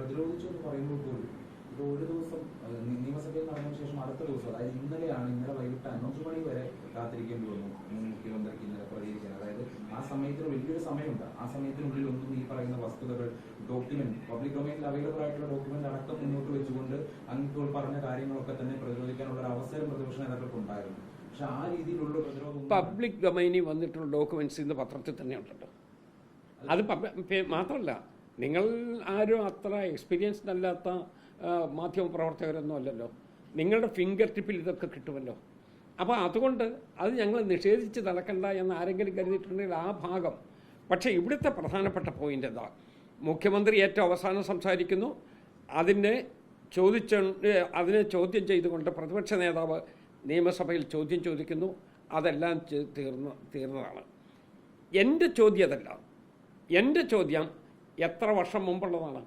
പ്രതിരോധിച്ചു എന്ന് പറയുമ്പോൾ പോലും ഇപ്പോൾ ഒരു ദിവസം നിയമസഭയിൽ നടന്നതിന് ശേഷം അടുത്ത ദിവസം, അതായത് ഇന്നലെ വൈകിട്ട് 5 മണി വരെ കാത്തിരിക്കേണ്ടി വന്നു മുഖ്യമന്ത്രിക്ക് ഇന്നലെ പ്രതികരിക്കാൻ. അതായത് ആ സമയത്തിന് വലിയൊരു സമയമുണ്ട്. ആ സമയത്തിനുള്ളിൽ ഒന്നും ഈ പറയുന്ന വസ്തുതകൾ, ഡോക്യുമെന്റ്, പബ്ലിക് ഡൊമൈനിൽ അവൈലബിൾ ആയിട്ടുള്ള ഡോക്യുമെന്റ് അടക്കം മുന്നോട്ട് വെച്ചുകൊണ്ട് അങ്ങ് പറഞ്ഞ കാര്യങ്ങളൊക്കെ തന്നെ പ്രതിരോധിക്കാനുള്ള ഒരു അവസരം പ്രതിപക്ഷ നേതാക്കൾക്ക് ഉണ്ടായിരുന്നു. പക്ഷെ ആ രീതിയിലുള്ള പ്രതിരോധം പബ്ലിക് ഡൊമൈനിൽ വന്നിട്ടുള്ള ഡോക്യുമെന്റ്സ് ഇന്ന് പത്രത്തിൽ തന്നെ ഉണ്ടല്ലോ. അത് മാത്രമല്ല, നിങ്ങൾ ആരും അത്ര എക്സ്പീരിയൻസ്ഡ് അല്ലാത്ത മാധ്യമപ്രവർത്തകരൊന്നും അല്ലല്ലോ. നിങ്ങളുടെ ഫിംഗർ ടിപ്പിൽ ഇതൊക്കെ കിട്ടുമല്ലോ. അപ്പോൾ അതുകൊണ്ട് അത് ഞങ്ങൾ നിഷേധിച്ച് നടക്കണ്ട എന്ന് ആരെങ്കിലും കരുതിയിട്ടുണ്ടെങ്കിൽ ആ ഭാഗം. പക്ഷേ ഇവിടുത്തെ പ്രധാനപ്പെട്ട പോയിന്റ് എന്താ? മുഖ്യമന്ത്രി ഏറ്റവും അവസാനം സംസാരിക്കുന്നു. അതിനെ ചോദ്യം ചെയ്തുകൊണ്ട് പ്രതിപക്ഷ നേതാവ് നിയമസഭയിൽ ചോദ്യം ചോദിക്കുന്നു. അതെല്ലാം തീർന്നതാണ്. എൻ്റെ ചോദ്യം അതല്ല. എൻ്റെ ചോദ്യം എത്ര വർഷം മുമ്പുള്ളതാണ്?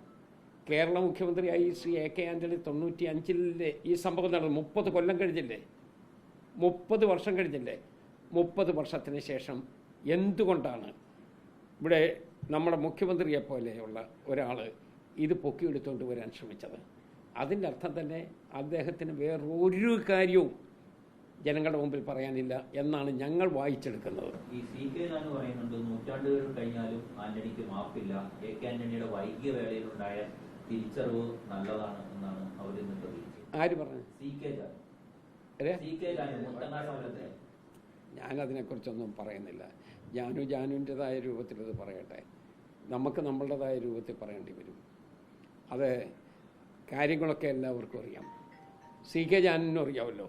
കേരള മുഖ്യമന്ത്രിയായി ശ്രീ AK ആൻ്റണി 95-ലെ ഈ സംഭവം നടന്നു. 30 കൊല്ലം കഴിഞ്ഞില്ലേ? 30 വർഷം കഴിഞ്ഞില്ലേ? 30 വർഷത്തിന് ശേഷം എന്തുകൊണ്ടാണ് ഇവിടെ നമ്മുടെ മുഖ്യമന്ത്രിയെ പോലെയുള്ള ഒരാൾ ഇത് പൊക്കിയെടുത്തുകൊണ്ട് വരാൻ ശ്രമിച്ചത്? അതിൻ്റെ അർത്ഥം തന്നെ അദ്ദേഹത്തിന് വേറൊരു കാര്യവും ജനങ്ങളുടെ മുമ്പിൽ പറയാനില്ല എന്നാണ് ഞങ്ങൾ വായിച്ചെടുക്കുന്നത്. ഈ CK പറയുന്നുണ്ട്, നൂറ്റാണ്ടുകൾ കഴിഞ്ഞാലും ആന്റണിക്ക് മാപ്പില്ല. AK ആന്റണിയുടെ വൈകിയ വേളയിലുണ്ടായ തിരിച്ചറിവ് നല്ലതാണ് എന്നാണ് അവരിന്ന് പ്രതീക്ഷിച്ചത്. ആര് പറഞ്ഞു? CK ഞാനതിനെക്കുറിച്ചൊന്നും പറയുന്നില്ല. ജാനുവിൻ്റെതായ രൂപത്തിൽ അത് പറയട്ടെ. നമുക്ക് നമ്മളുടേതായ രൂപത്തിൽ പറയേണ്ടി വരും. അത് കാര്യങ്ങളൊക്കെ എല്ലാവർക്കും അറിയാം. CK ജാനുവിനും അറിയാമല്ലോ.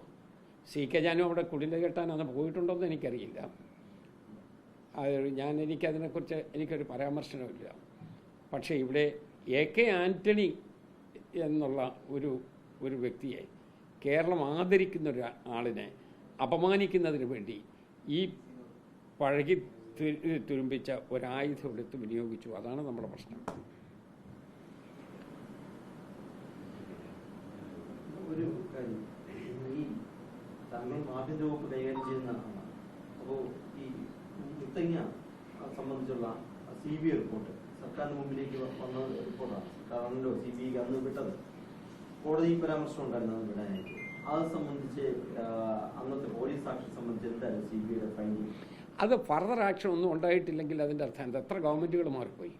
CK ജാനു അവിടെ കുടില കെട്ടാൻ അന്ന് പോയിട്ടുണ്ടോയെന്ന് എനിക്കറിയില്ല. എനിക്കതിനെക്കുറിച്ച് എനിക്കൊരു പരാമർശനമില്ല. പക്ഷേ ഇവിടെ AK ആൻ്റണി എന്നുള്ള ഒരു വ്യക്തിയെ, കേരളം ആദരിക്കുന്ന ഒരു ആളിനെ അപമാനിക്കുന്നതിന് വേണ്ടി ഈ പഴകി തുരുമ്പിച്ച ഒരായുധം എടുത്ത് വിനിയോഗിച്ചു. അതാണ് നമ്മുടെ പ്രശ്നം. ഒരു കാര്യം, ഈ താങ്കൾ ആഭ്യന്തര വകുപ്പ് കൈകാര്യം ചെയ്യുന്നതാണ്. അപ്പോൾ ഈ മുത്തങ്ങ സംബന്ധിച്ചുള്ള CBI റിപ്പോർട്ട് സർക്കാരിന് മുമ്പിലേക്ക് വന്ന റിപ്പോർട്ടാണ്. സർക്കാരാണല്ലോ CBIക്ക് അന്ന് വിട്ടത്. കോടതി പരാമർശം ഉണ്ടായിരുന്നു അന്ന് വിടാനായിട്ട്. അത് സംബന്ധിച്ച് അന്നത്തെ പോലീസ് സാക്ഷി സംബന്ധിച്ച് എന്തായാലും CBIയുടെ ഫൈൻഡിങ്? അത് ഫർദർ ആക്ഷൻ ഒന്നും ഉണ്ടായിട്ടില്ലെങ്കിൽ അതിൻ്റെ അർത്ഥം എന്താ? എത്ര ഗവൺമെൻറ്റുകൾ മാറിപ്പോയി?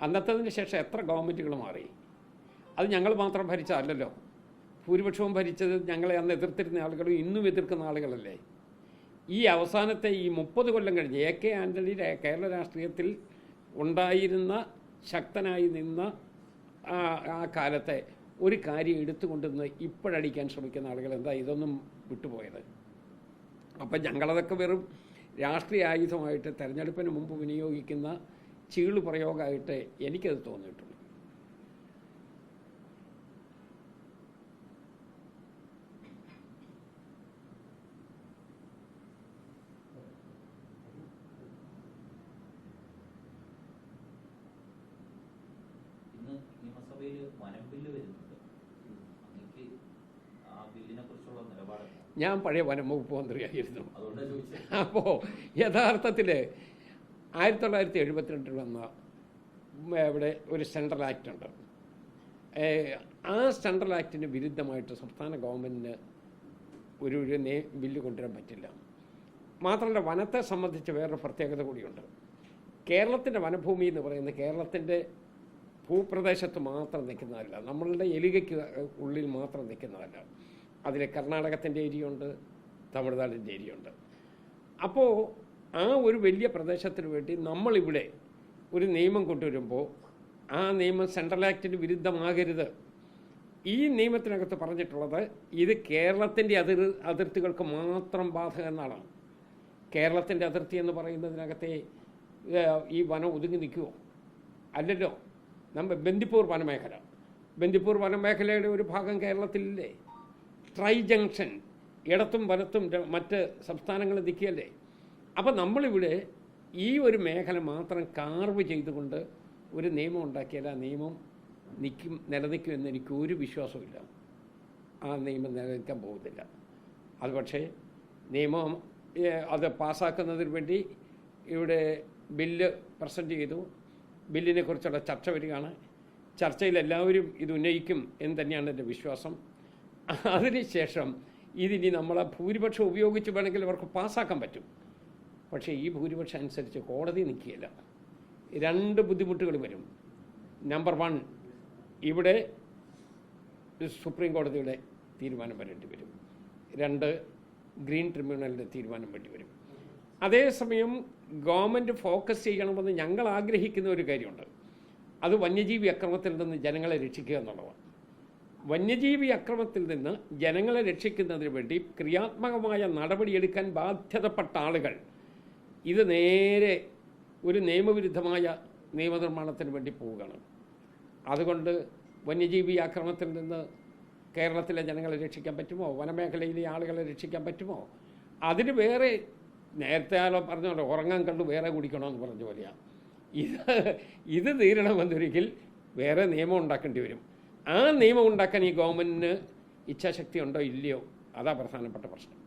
അന്നത്തതിന് ശേഷം എത്ര ഗവൺമെൻറ്റുകൾ മാറി? അത് ഞങ്ങൾ മാത്രം ഭരിച്ചതല്ലല്ലോ. ഭൂരിപക്ഷവും ഭരിച്ചത് ഞങ്ങളെ അന്ന് എതിർത്തിരുന്ന ആളുകളും ഇന്നും എതിർക്കുന്ന ആളുകളല്ലേ. ഈ അവസാനത്തെ ഈ 30 കൊല്ലം കഴിഞ്ഞ് AK ആൻ്റണി കേരള രാഷ്ട്രീയത്തിൽ ഉണ്ടായിരുന്ന, ശക്തനായി നിന്ന ആ കാലത്തെ ഒരു കാര്യം എടുത്തുകൊണ്ടുവന്ന് ഇപ്പോഴടിക്കാൻ ശ്രമിക്കുന്ന ആളുകൾ എന്താ ഇതൊന്നും വിട്ടുപോയത്? അപ്പം ഞങ്ങളതൊക്കെ വെറും രാഷ്ട്രീയ ആയുധമായിട്ട് തെരഞ്ഞെടുപ്പിന് മുമ്പ് വിനിയോഗിക്കുന്ന ചീള് പ്രയോഗമായിട്ട് എനിക്കത് തോന്നിയിട്ടുള്ളൂ. നിയമസഭയിൽ വനം ബില്ല് വരുന്നുണ്ട്. അങ്ങേക്ക് ആ ബില്ലിനെ കുറിച്ചുള്ള നിലപാട്? ഞാൻ പഴയ വനം വകുപ്പ് മന്ത്രിയായിരുന്നു. അതുകൊണ്ടാണ് ചോദിച്ചത്. അപ്പോൾ യഥാർത്ഥത്തിൽ 1972 വന്ന ഇവിടെ ഒരു സെൻട്രൽ ആക്ട് ഉണ്ട്. ആ സെൻട്രൽ ആക്ടിന് വിരുദ്ധമായിട്ട് സംസ്ഥാന ഗവൺമെൻറ്റിന് ഒരു ബില്ല് കൊണ്ടുവരാൻ പറ്റില്ല. മാത്രമല്ല, വനത്തെ സംബന്ധിച്ച് വേറൊരു പ്രത്യേകത കൂടിയുണ്ട്. കേരളത്തിൻ്റെ വനഭൂമി എന്ന് പറയുന്നത് കേരളത്തിൻ്റെ ഭൂപ്രദേശത്ത് മാത്രം നിൽക്കുന്നതല്ല, നമ്മളുടെ എലികയ്ക്ക് ഉള്ളിൽ മാത്രം നിൽക്കുന്നതല്ല. അതിൽ കർണാടകത്തിൻ്റെ ഏരിയയുണ്ട്, തമിഴ്നാടിൻ്റെ ഏരിയയുണ്ട്. അപ്പോൾ ആ ഒരു വലിയ പ്രദേശത്തിന് വേണ്ടി നമ്മളിവിടെ ഒരു നിയമം കൊണ്ടുവരുമ്പോൾ ആ നിയമം സെൻട്രൽ ആക്ടിന് വിരുദ്ധമാകരുത്. ഈ നിയമത്തിനകത്ത് പറഞ്ഞിട്ടുള്ളത് ഇത് കേരളത്തിൻ്റെ അതിർത്തികൾക്ക് മാത്രം ബാധകം എന്നാണ്. കേരളത്തിൻ്റെ അതിർത്തി എന്ന് പറയുന്നതിനകത്തെ ഈ വനം ഒതുങ്ങി നിൽക്കുമോ? അല്ലല്ലോ. ബന്ദിപ്പൂർ വനമേഖലയുടെ ഒരു ഭാഗം കേരളത്തിലില്ലേ? ട്രൈ ജംഗ്ഷൻ ഇടത്തും വലത്തും മറ്റ് സംസ്ഥാനങ്ങളിൽ നിൽക്കുകയല്ലേ. അപ്പം നമ്മളിവിടെ ഈ ഒരു മേഖല മാത്രം കാർവ് ചെയ്തുകൊണ്ട് ഒരു നിയമം ഉണ്ടാക്കിയാൽ ആ നിയമം നിലനിൽക്കുമെന്ന് എനിക്ക് ഒരു വിശ്വാസമില്ല. ആ നിയമം നിലനിൽക്കാൻ പോകുന്നില്ല. അത് പക്ഷേ നിയമം അത് പാസ്സാക്കുന്നതിന് വേണ്ടി ഇവിടെ ബില്ല് പ്രസൻറ്റ് ചെയ്തു. ബില്ലിനെ കുറിച്ചുള്ള ചർച്ച വരികയാണ്. ചർച്ചയിൽ എല്ലാവരും ഇത് ഉന്നയിക്കും എന്ന് തന്നെയാണ് എൻ്റെ വിശ്വാസം. അതിനുശേഷം ഇതിനി നമ്മളെ ഭൂരിപക്ഷം ഉപയോഗിച്ച് വേണമെങ്കിൽ അവർക്ക് പാസ്സാക്കാൻ പറ്റും. പക്ഷേ ഈ ഭൂരിപക്ഷം അനുസരിച്ച് കോടതി നിൽക്കുകയില്ല. 2 ബുദ്ധിമുട്ടുകൾ വരും. നമ്പർ 1, ഇവിടെ സുപ്രീം കോടതിയുടെ തീരുമാനം വരേണ്ടി വരും. 2, ഗ്രീൻ ട്രിബ്യൂണലിൻ്റെ തീരുമാനം വേണ്ടി വരും. അതേസമയം ഗവൺമെൻറ് ഫോക്കസ് ചെയ്യണമെന്ന് ഞങ്ങൾ ആഗ്രഹിക്കുന്ന ഒരു കാര്യമുണ്ട്. അത് വന്യജീവി അക്രമത്തിൽ നിന്ന് ജനങ്ങളെ രക്ഷിക്കുക എന്നുള്ളതാണ്. വന്യജീവി അക്രമത്തിൽ നിന്ന് ജനങ്ങളെ രക്ഷിക്കുന്നതിന് വേണ്ടി ക്രിയാത്മകമായ നടപടിയെടുക്കാൻ ബാധ്യതപ്പെട്ട ആളുകൾ ഇത് നേരെ ഒരു നിയമവിരുദ്ധമായ നിയമനിർമ്മാണത്തിന് വേണ്ടി പോവുകയാണ്. അതുകൊണ്ട് വന്യജീവി ആക്രമണത്തിൽ നിന്ന് കേരളത്തിലെ ജനങ്ങളെ രക്ഷിക്കാൻ പറ്റുമോ? വനമേഖലയിലെ ആളുകളെ രക്ഷിക്കാൻ പറ്റുമോ? അതിന് വേറെ നേരത്തെ ആളോ പറഞ്ഞോളൂ, ഉറങ്ങാൻ കണ്ടു വേറെ കുടിക്കണമെന്ന് പറഞ്ഞ പോലെയാണ്. ഇത് തീരണമെന്നൊരിക്കൽ വേറെ നിയമം ഉണ്ടാക്കേണ്ടി വരും. ആ നിയമം ഉണ്ടാക്കാൻ ഈ ഗവൺമെൻറ്റിന് ഇച്ഛാശക്തി ഉണ്ടോ ഇല്ലയോ, അതാ പ്രധാനപ്പെട്ട പ്രശ്നം.